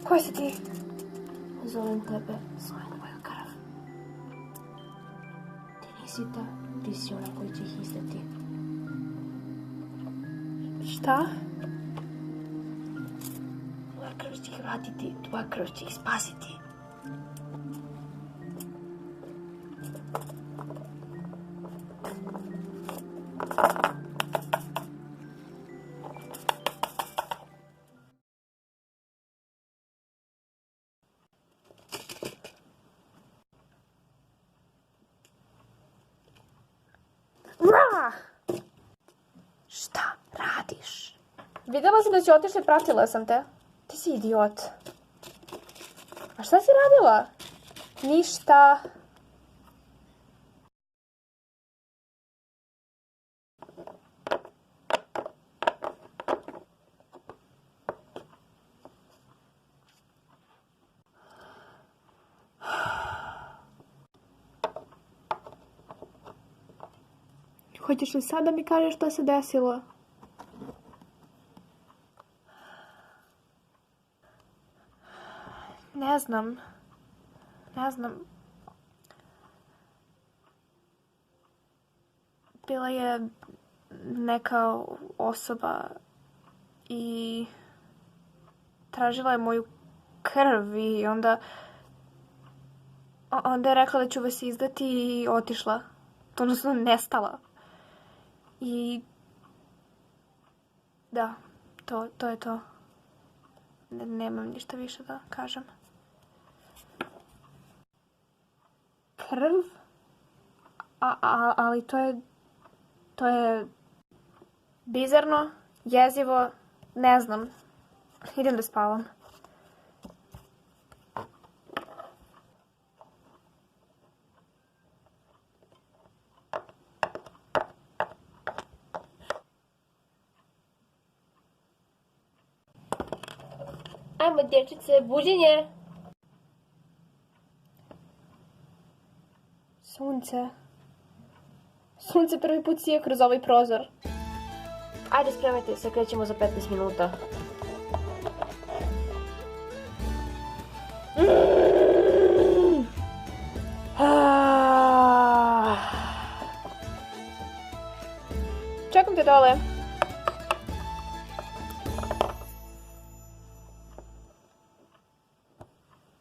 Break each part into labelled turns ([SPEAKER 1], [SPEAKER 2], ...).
[SPEAKER 1] Ko si ti? Zovem tebe svoja moja krv. Ti nisi ta, ti si ona koji će ih izdati. Šta? Tvoja krv će ih vratiti, tvoja krv će ih spasiti. Šta radiš? Videla sam da si otišla i pratila sam te. Ti si idiot. A šta si radila? Ništa. Hoćeš li sad da mi kažeš šta se desilo? Ne znam. Bila je neka osoba i tražila je moju krv i onda je rekla da ću vas izdati i otišla. Odnosno nestala. I da, to je to. Nemam ništa više da kažem. Krv? Ali to je bizarno, jezivo, ne znam. Idem da spavam. Ajmo, dječice, buđenje. Sunce prvi put sije kroz ovaj prozor. Ajde, spremajte se, krećemo za 15 minuta. Čekam te dole.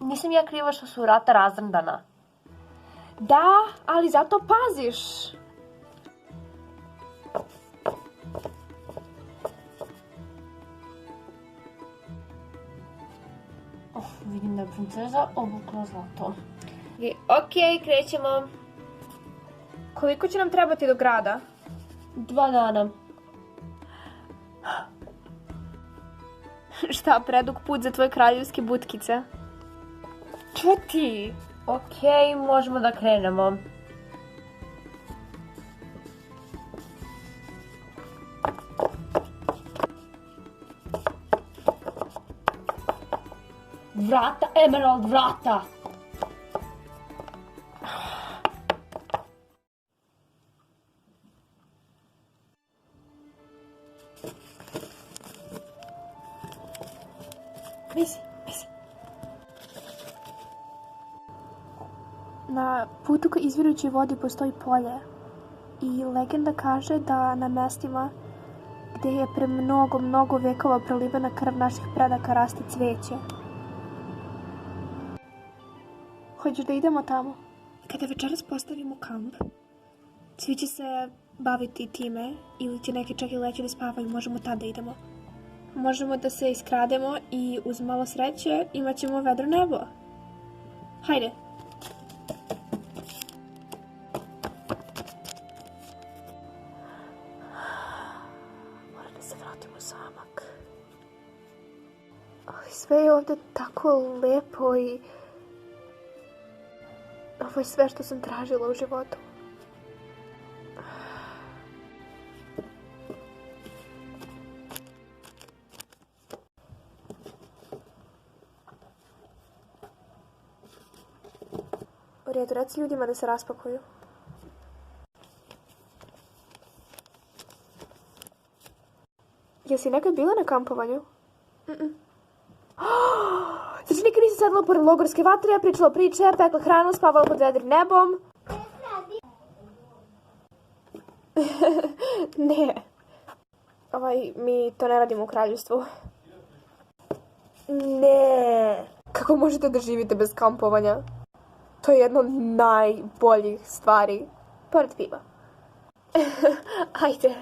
[SPEAKER 1] Nisam ja kriva što su vrata razrndana. Da, ali zato paziš. Vidim da je princeza obukla zlato. Okej, krećemo. Koliko će nam trebati do grada? 2 dana. Šta, predug put za tvoje kraljevske butkice? Čuti! Okej, možemo da krenemo. Vrata, Emerald, vrata! Misi. Na putu ka izvirujućoj vodi postoji polje i legenda kaže da na mestima gdje je pre mnogo, mnogo vekova prolivena krv naših predaka raste cveće. Hoćeš da idemo tamo? Kada večeras postavimo kamp, svi će se baviti time ili će neki čak i leći da spavaju, možemo tada idemo. Možemo da se iskrademo i uz malo sreće imat ćemo vedro nebo. Hajde. Moram da se vratimo u zamak. Sve je ovdje tako lepo i ovo je sve što sam tražila u životu. U redu, reci ljudima da se raspakuju. Jesi nekad bila na kampovanju? Znači nikad nisi sedela pored logorske vatre, pričala priče, pekla hranu, spavala pod vedrim nebom? Ne. Mi to ne radimo u kraljevstvu. Ne. Kako možete da živite bez kampovanja? To je jedna od najboljih stvari. Pored piva. Ajde.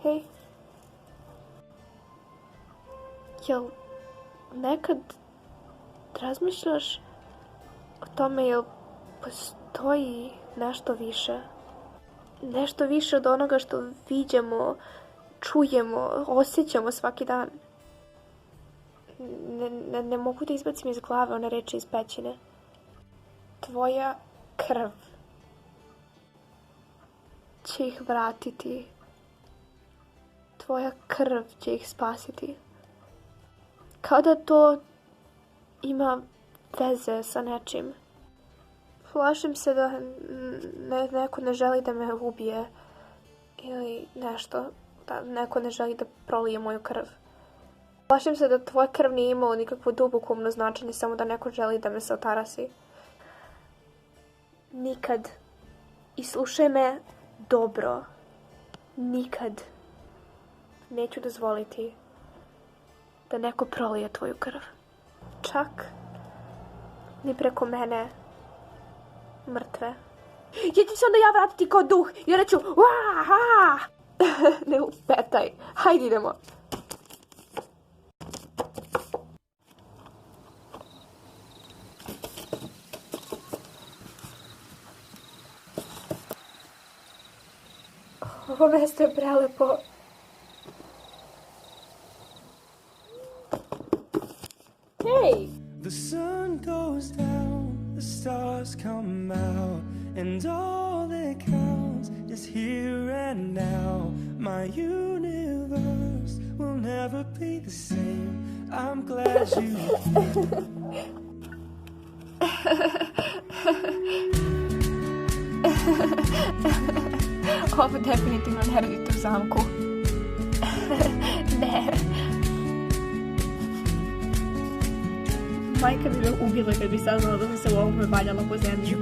[SPEAKER 1] Hej. Jel nekad razmišljaš o tome jel postoji nešto više? Nešto više od onoga što viđamo, čujemo, osjećamo svaki dan. Ne mogu da izbacim iz glave one reči iz pećine. Tvoja krv će ih vratiti. Tvoja krv će ih spasiti. Kao da to ima veze sa nečim. Plašim se da neko ne želi da me ubije. Ili nešto. Da neko ne želi da prolije moju krv. Plašim se da tvoja krv nije imala nikakvo dubokumno značenje, samo da neko želi da me se otarasi. Nikad. I slušaj me dobro. Nikad neću dozvoliti da neko prolije tvoju krv. Čak ni preko mene mrtve. Ja ću se onda ja vratiti kao duh i onda ću ne upetaj. Hajde idemo. Ovo mesto je prelepo. Hey!
[SPEAKER 2] The sun goes down, the stars come out, and all that counts is here and now. My universe will never be the same. I'm glad you
[SPEAKER 1] Ovo definitivno ne radite u zamku. Ne. Majka bi me ubila kad bi saznala da sam se u ovome valjala po zemlji.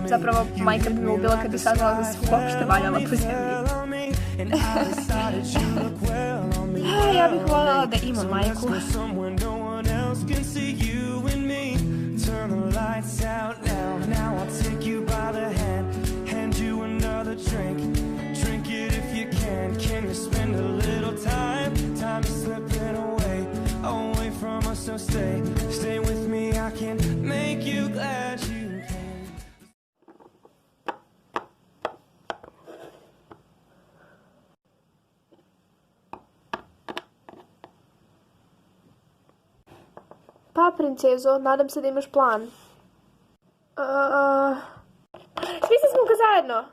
[SPEAKER 1] Zapravo, majka bi me ubila kad bi saznala da sam uopšte valjala po zemlji. Ja bih voljela da imam majku.
[SPEAKER 2] Turn the lights out now. Now I'll take you by the hand, hand you another drink. Drink it if you can. Can you spend a little time? Time is slipping away, away from us. So stay, stay with me. I can make you glad you came.
[SPEAKER 1] Pa, princezo, nadam se da imaš plan. zajedno?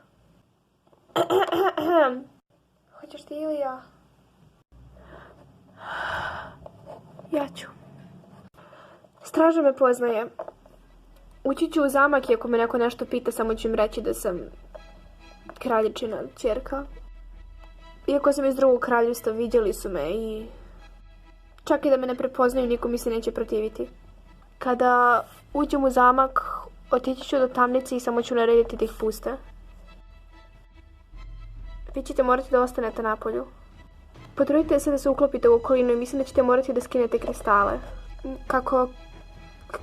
[SPEAKER 1] Hoćeš ti ili ja? Ja ću. Straža me poznaje. Ući ću u zamak i ako me neko nešto pita, samo ću im reći da sam kraljičina ćerka. Iako sam iz drugog kraljevstva, vidjeli su me i čak i da me ne prepoznaju, niko mi se neće protiviti. Kada uđem u zamak, otići ću do tamnice i samo ću narediti da ih puste. Vi ćete morati da ostanete napolju. Potrudite se da se uklopite u okolinu i mislim da ćete morati da skinete kristale.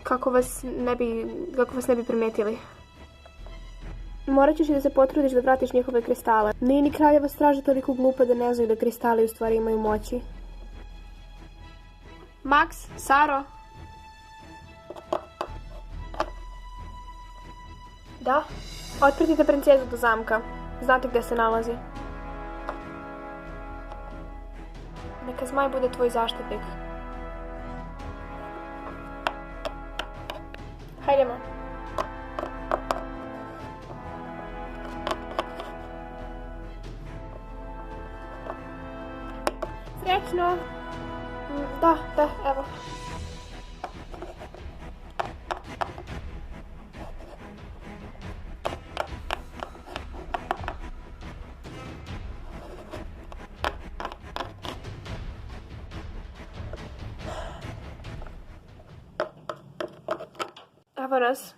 [SPEAKER 1] Kako vas ne bi primijetili. Morat ćeš i da se potrudiš da vratiš njihove kristale. Nije ni kraljeva straža toliko glupa da ne znaju da kristali u stvari imaju moći. Max, Saro? Da? Otpratite princezu do zamka. Znate gdje se nalazi. Neka zmaj bude tvoj zaštitnik. Hajdemo. Srećno. Da, evo. Evo nas.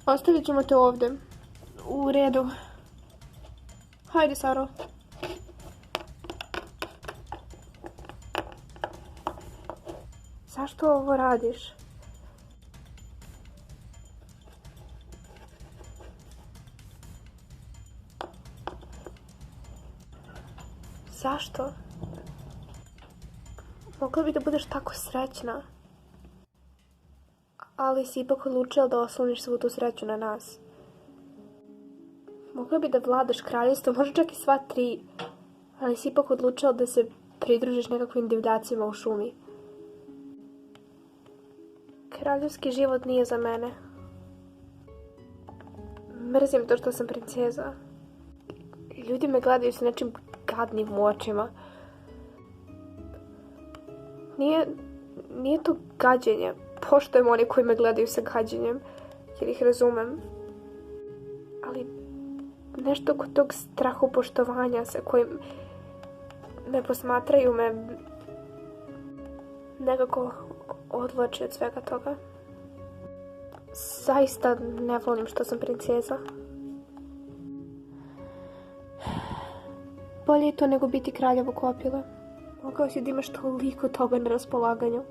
[SPEAKER 1] Ostavit ćemo te ovdje. U redu. Hajde, Saro. Zašto ovo radiš? Zašto? Mogla bi da budeš tako srećna. Ali si ipak odlučila da osloniš svu tu sreću na nas. Mogla bi da vladaš kraljevstvo, možda čak i sva 3. Ali si ipak odlučila da se pridružiš nekakvim divljacima u šumi. Kraljevski život nije za mene. Mrzim to što sam princeza. Ljudi me gledaju sa nečim gadnim očima. Nije to gađenje. Poštujem one koji me gledaju sa gađenjem, jer ih razumem. Ali nešto kod tog strahopoštovanja sa kojim me posmatraju me nekako odvlači od svega toga. Zaista ne volim što sam princeza. Bolje je to nego biti kraljevo kopila. Mogao si da imaš toliko toga na raspolaganju.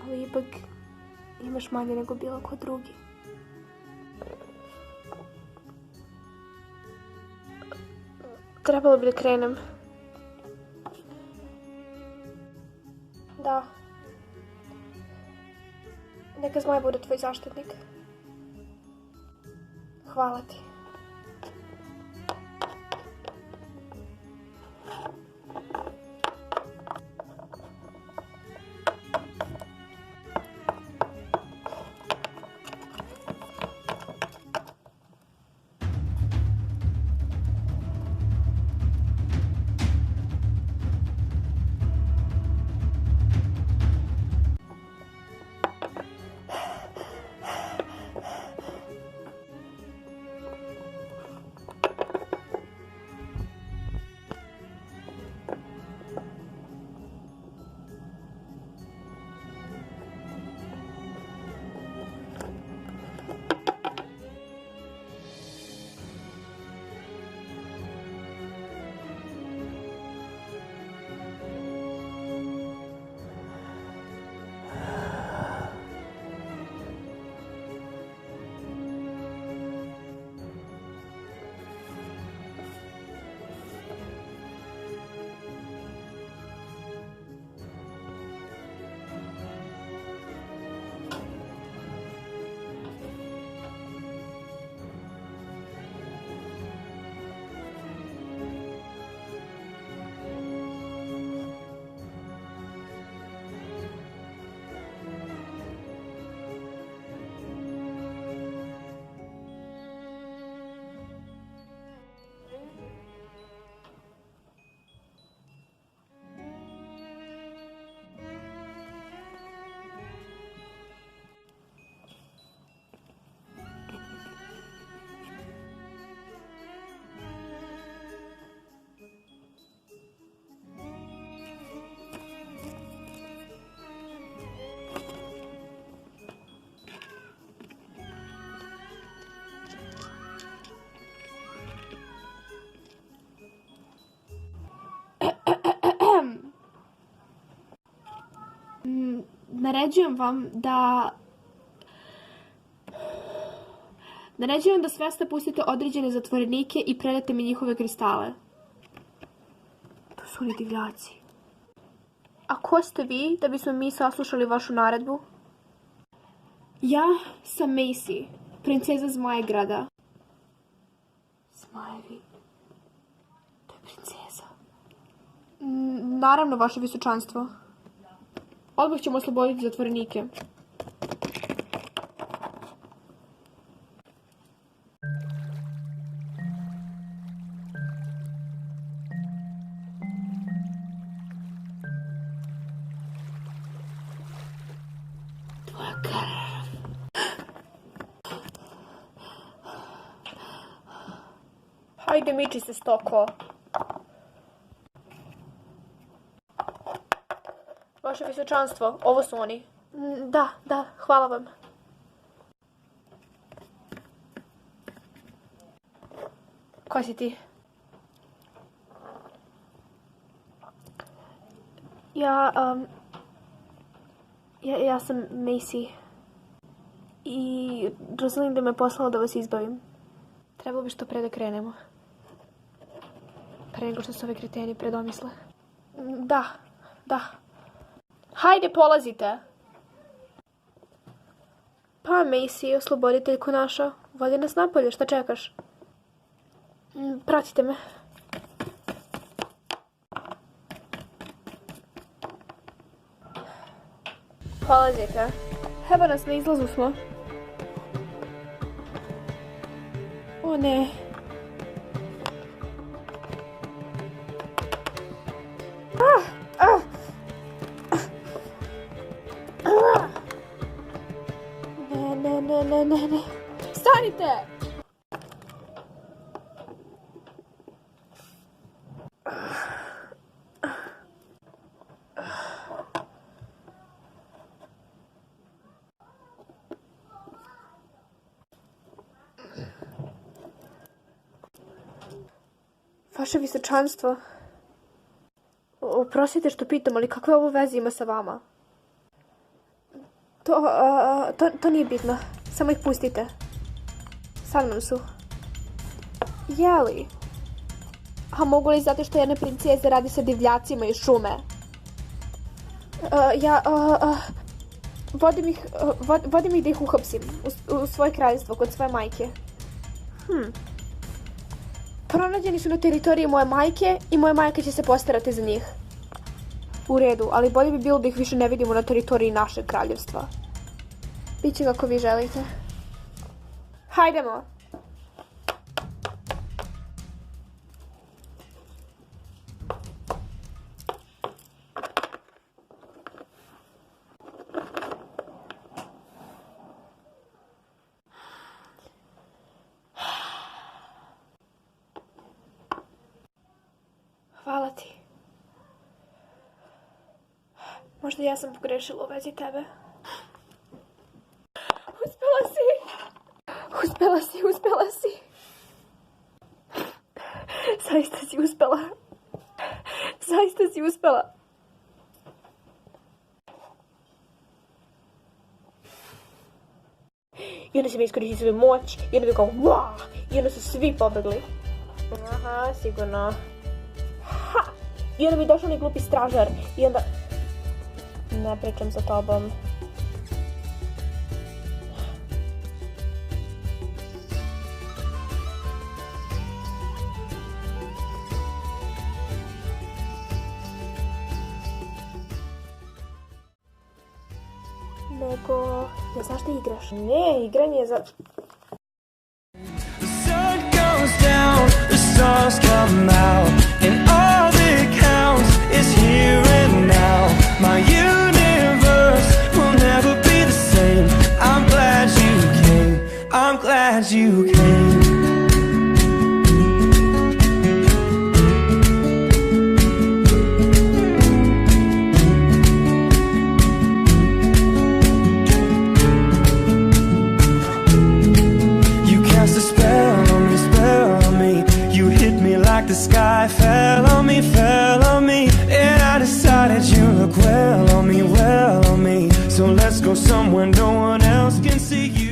[SPEAKER 1] Ali ipak imaš manje nego bilo ko drugi. Trebalo bi da krenem. Da. Neka zmaj bude tvoj zaštitnik. Hvala ti. Naređujem vam da svesno pustite određene zatvorenike i predate mi njihove kristale. To su oni divljaci. A ko ste vi da bismo mi saslušali vašu naredbu? Ja sam Macy, princeza Zmajegrada. Zmajevi? To je princeza. Naravno, vaše visočanstvo. Odmah ćemo osloboditi zatvorenike. Tvoja krv. Hajde, miči se, stoko. Vaše visočanstvo, ovo su oni. Da, hvala vam. Ko si ti? Ja sam Macy. I Rosalind me poslala da vas izbavim. Trebalo bi što pre da krenemo. Pre nego što se ove kreteni predomisle. Da. Hajde, polazite! Pa, Macy, osloboditeljko naša, vodi nas napolje, šta čekaš? Pratite me. Polazite. Evo nas, na izlazu smo. O ne. Ne. Stanite! Vaše visočanstvo. Oprostite što pitam, ali kakve ovo veze ima sa vama? To nije bitno. Samo ih pustite. Sa mnom su. Jeli? A mogu li zato što jedne princeze radi sa divljacima iz šume? Vodim ih da ih uhapsim u svoje kraljevstvo kod svoje majke. Pronađeni su na teritoriji moje majke i moja majka će se postarati za njih. U redu, ali bolje bi bilo da ih više ne vidimo na teritoriji našeg kraljevstva. Biće kako vi želite. Hajdemo! Hvala ti. Možda ja sam pogrešila u vezi tebe. Uspela si. Zaista si uspela. I onda si mi iskoristili svoju moć, i onda bi kao wow, i onda su svi pobegli. Aha, sigurno. Ha! I onda bi došao onaj glupi stražar, i onda... Ne pričam sa tobom. Nego, ne znaš da igraš? Ne, igranje je za...
[SPEAKER 2] The sun goes down, the stars come out, and all that counts is here and now. My universe will never be the same. I'm glad you came. Like the sky fell on me, and I decided you look well on me, So let's go somewhere no one else can see you.